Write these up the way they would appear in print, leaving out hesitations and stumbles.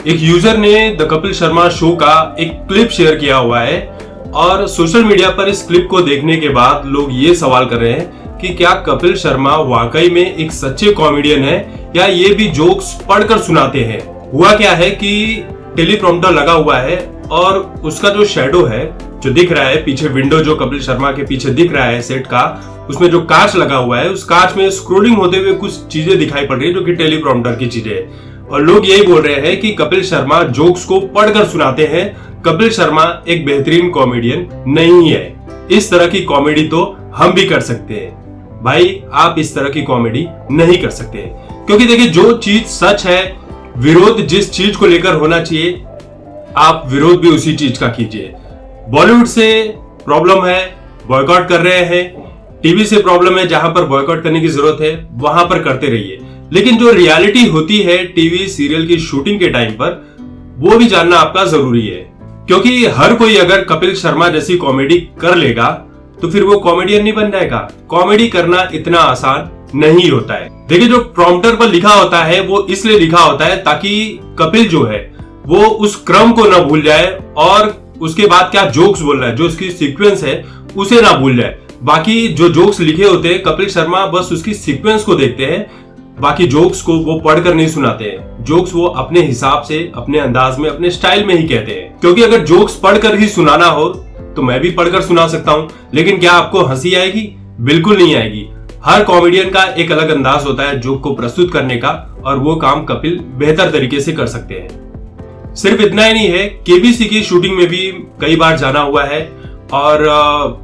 एक यूजर ने the Kapil Sharma show का एक क्लिप शेयर किया हुआ है और सोशल मीडिया पर इस क्लिप को देखने के बाद लोग ये सवाल कर रहे हैं कि क्या कपिल शर्मा वाकई में एक सच्चे कॉमेडियन है या ये भी जोक्स पढ़कर सुनाते हैं। हुआ क्या है कि टेलीप्रॉम्प्टर लगा हुआ है और उसका जो शैडो है जो दिख रहा है पीछे, विंडो जो कपिल शर्मा के पीछे दिख रहा है सेट का, उसमें जो कांच लगा हुआ है उस कांच में स्क्रोलिंग होते हुए कुछ चीजें दिखाई पड़ रही है जो कि टेलीप्रॉम्प्टर की चीजें है। और लोग यही बोल रहे हैं कि कपिल शर्मा जोक्स को पढ़कर सुनाते हैं, कपिल शर्मा एक बेहतरीन कॉमेडियन नहीं है। इस तरह की कॉमेडी तो हम भी कर सकते हैं। भाई आप इस तरह की कॉमेडी नहीं कर सकते हैं, क्योंकि देखिए जो चीज सच है, विरोध जिस चीज को लेकर होना चाहिए आप विरोध भी उसी चीज का कीजिए। बॉलीवुड से प्रॉब्लम है, बॉयकॉट कर रहे हैं। टीवी से प्रॉब्लम है, जहां पर बॉयकॉट करने की जरूरत है वहां पर करते रहिए। लेकिन जो रियलिटी होती है टीवी सीरियल की शूटिंग के टाइम पर, वो भी जानना आपका जरूरी है, क्योंकि हर कोई अगर कपिल शर्मा जैसी कॉमेडी कर लेगा तो फिर वो कॉमेडियन नहीं बन जाएगा। कॉमेडी करना इतना आसान नहीं होता है। देखिए जो प्रॉम्प्टर पर लिखा होता है वो इसलिए लिखा होता है ताकि कपिल जो है वो उस क्रम को ना भूल जाए और उसके बाद क्या जोक्स बोल रहा है, जो उसकी सीक्वेंस है उसे ना भूल जाए। बाकी जो जोक्स लिखे होते हैं कपिल शर्मा बस उसकी सीक्वेंस को देखते हैं, बाकी जोक्स को वो पढ़कर नहीं सुनाते हैं। जोक्स वो अपने हिसाब से, अपने अंदाज में, अपने स्टाइल में ही कहते हैं। क्योंकि अगर जोक्स पढ़कर ही सुनाना हो तो मैं भी पढ़कर सुना सकता हूं, लेकिन क्या आपको हंसी आएगी? बिल्कुल नहीं आएगी। हर कॉमेडियन का एक अलग अंदाज होता है जोक को प्रस्तुत करने का, और वो काम कपिल बेहतर तरीके से कर सकते हैं। सिर्फ इतना ही नहीं है, केबीसी की शूटिंग में भी कई बार जाना हुआ है। और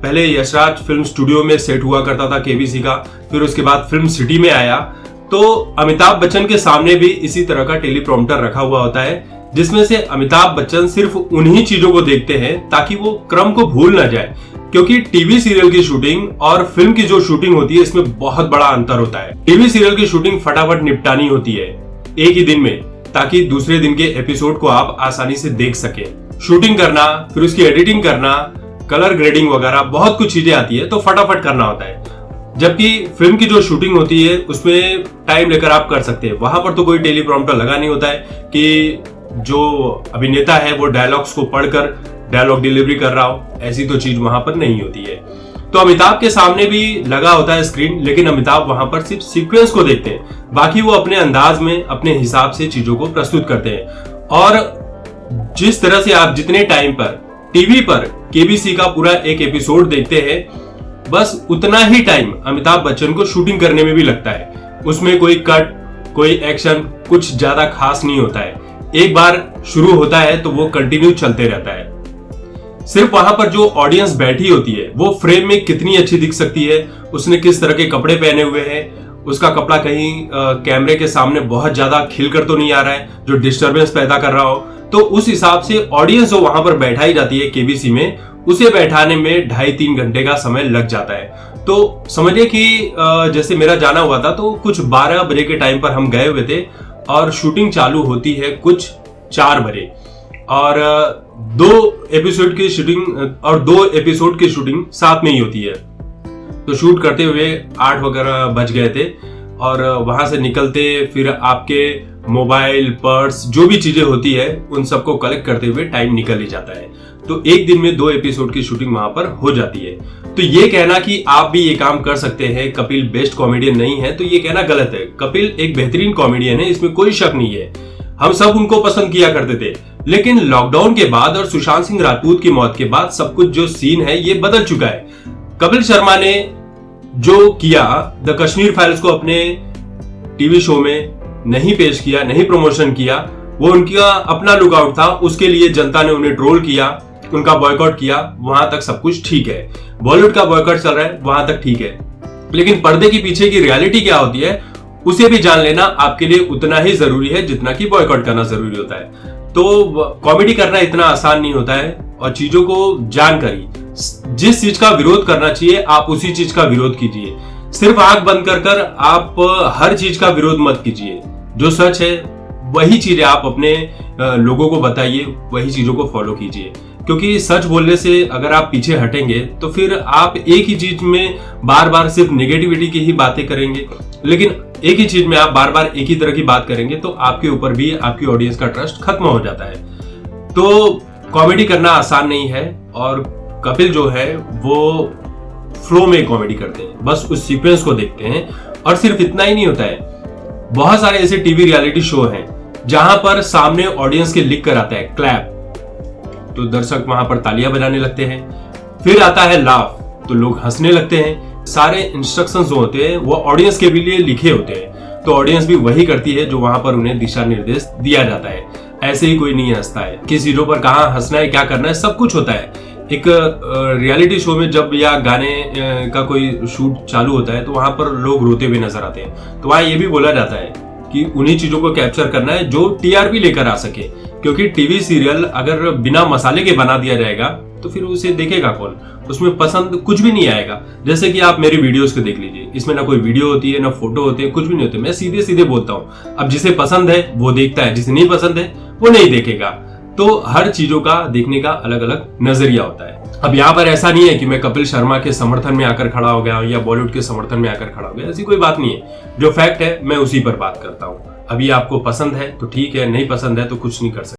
पहले यशराज फिल्म स्टूडियो में सेट हुआ करता था केबीसी का, फिर उसके बाद फिल्म सिटी में आया तो अमिताभ बच्चन के सामने भी इसी तरह का टेलीप्रॉम्प्टर रखा हुआ होता है, जिसमें से अमिताभ बच्चन सिर्फ उन्हीं चीजों को देखते हैं ताकि वो क्रम को भूल ना जाए। क्योंकि टीवी सीरियल की शूटिंग और फिल्म की जो शूटिंग होती है इसमें बहुत बड़ा अंतर होता है। टीवी सीरियल की शूटिंग फटाफट निपटानी होती है एक ही दिन में, ताकि दूसरे दिन के एपिसोड को आप आसानी से देख सके। शूटिंग करना, फिर उसकी एडिटिंग करना, कलर ग्रेडिंग वगैरह बहुत कुछ चीजें आती है, तो फटाफट करना होता है। जबकि फिल्म की जो शूटिंग होती है उसमें टाइम लेकर आप कर सकते हैं। वहां पर तो कोई टेलीप्रॉम्प्टर लगा नहीं होता है कि जो अभिनेता है वो डायलॉग्स को पढ़कर डायलॉग डिलीवरी कर रहा हो, ऐसी तो चीज वहां पर नहीं होती है। तो अमिताभ के सामने भी लगा होता है स्क्रीन, लेकिन अमिताभ वहां पर सिर्फ सीक्वेंस को देखते हैं, बाकी वो अपने अंदाज में, अपने हिसाब से चीजों को प्रस्तुत करते हैं। और जिस तरह से आप जितने टाइम पर टीवी पर केबीसी का पूरा एक एपिसोड देखते हैं, बस उतना ही टाइम अमिताभ बच्चन को शूटिंग करने में भी लगता है। उसमें कोई कट, कोई एक्शन कुछ ज्यादा खास नहीं होता है। एक बार शुरू होता है तो वो कंटिन्यू चलते रहता है। सिर्फ वहां पर जो ऑडियंस बैठी होती है वो फ्रेम में कितनी अच्छी दिख सकती है, उसने किस तरह के कपड़े पहने हुए हैं, उसका कपड़ा कहीं कैमरे के सामने बहुत ज्यादा खिलकर तो नहीं आ रहा है जो डिस्टरबेंस पैदा कर रहा हो, तो उस हिसाब से ऑडियंस जो वहां पर बैठाई जाती है केबीसी में, उसे बैठाने में 2.5-3 घंटे का समय लग जाता है। तो समझिए कि जैसे मेरा जाना हुआ था तो कुछ 12 बजे के टाइम पर हम गए हुए थे और शूटिंग चालू होती है कुछ 4 बजे, और 2 एपिसोड की शूटिंग साथ में ही होती है। तो शूट करते हुए 8 वगैरह बज गए थे, और वहां से निकलते फिर आपके मोबाइल, पर्स, जो भी चीजें होती है उन सबको कलेक्ट करते हुए टाइम निकल ही जाता है। तो एक दिन में 2 एपिसोड की शूटिंग वहां पर हो जाती है। तो ये कहना कि आप भी ये काम कर सकते हैं, कपिल बेस्ट कॉमेडियन नहीं है, तो ये कहना गलत है। कपिल एक बेहतरीन कॉमेडियन है, इसमें कोई शक नहीं है। हम सब उनको पसंद किया करते थे, लेकिन लॉकडाउन के बाद और सुशांत सिंह राजपूत की मौत के बाद सब कुछ जो सीन है ये बदल चुका है। कपिल शर्मा ने जो किया, द कश्मीर फाइल्स को अपने टीवी शो में नहीं पेश किया, नहीं प्रमोशन किया, वो उनका अपना लुकआउट था। उसके लिए जनता ने उन्हें ट्रोल किया, उनका बॉयकॉट किया, वहां तक सब कुछ ठीक है। बॉलीवुड का बॉयकॉट चल रहा है, वहां तक ठीक है, लेकिन पर्दे के पीछे की रियलिटी क्या होती है उसे भी जान लेना आपके लिए उतना ही जरूरी है जितना कि बॉयकॉट करना जरूरी होता है। तो कॉमेडी करना इतना आसान नहीं होता है, और चीजों को जानकर ही जिस चीज का विरोध करना चाहिए आप उसी चीज का विरोध कीजिए। सिर्फ आंख बंद कर आप हर चीज का विरोध मत कीजिए। जो सच है वही चीजें आप अपने लोगों को बताइए, वही चीजों को फॉलो कीजिए। क्योंकि सच बोलने से अगर आप पीछे हटेंगे तो फिर आप एक ही चीज में बार बार सिर्फ नेगेटिविटी की ही बातें करेंगे, लेकिन एक ही चीज में आप बार बार एक ही तरह की बात करेंगे तो आपके ऊपर भी आपकी ऑडियंस का ट्रस्ट खत्म हो जाता है। तो कॉमेडी करना आसान नहीं है और कपिल जो है वो फ्लो में कॉमेडी करते हैं, बस उस सीक्वेंस को देखते हैं। और सिर्फ इतना ही नहीं होता है, बहुत सारे ऐसे टीवी रियलिटी शो हैं जहां पर सामने ऑडियंस के लिख कर आता है क्लैप, तो दर्शक वहां पर तालियां बजाने लगते हैं। फिर आता है लाफ, तो लोग हंसने लगते हैं। सारे इंस्ट्रक्शंस जो होते हैं वो ऑडियंस के भी लिए लिखे होते हैं, तो ऑडियंस भी वही करती है जो वहां पर उन्हें दिशा निर्देश दिया जाता है। ऐसे ही कोई नहीं हंसता है, किस हीरो पर कहां हंसना है, क्या करना है, सब कुछ होता है। एक रियलिटी शो में जब या गाने का कोई शूट चालू होता है तो वहां पर लोग रोते हुए नजर आते हैं, तो वहां ये भी बोला जाता है कि उन्हीं चीजों को कैप्चर करना है जो टीआरपी लेकर आ सके, क्योंकि टीवी सीरियल अगर बिना मसाले के बना दिया जाएगा तो फिर उसे देखेगा कौन, उसमें पसंद कुछ भी नहीं आएगा। जैसे कि आप मेरी वीडियोस को देख लीजिए, इसमें ना कोई वीडियो होती है ना फोटो होती है, कुछ भी नहीं होते, मैं सीधे सीधे बोलता हूँ। अब जिसे पसंद है वो देखता है, जिसे नहीं पसंद है वो नहीं देखेगा। तो हर चीजों का देखने का अलग अलग नजरिया होता है। अब यहाँ पर ऐसा नहीं है कि मैं कपिल शर्मा के समर्थन में आकर खड़ा हो गया या बॉलीवुड के समर्थन में आकर खड़ा हो गया, ऐसी कोई बात नहीं है। जो फैक्ट है मैं उसी पर बात करता हूँ। अभी आपको पसंद है तो ठीक है, नहीं पसंद है तो कुछ नहीं कर सकते।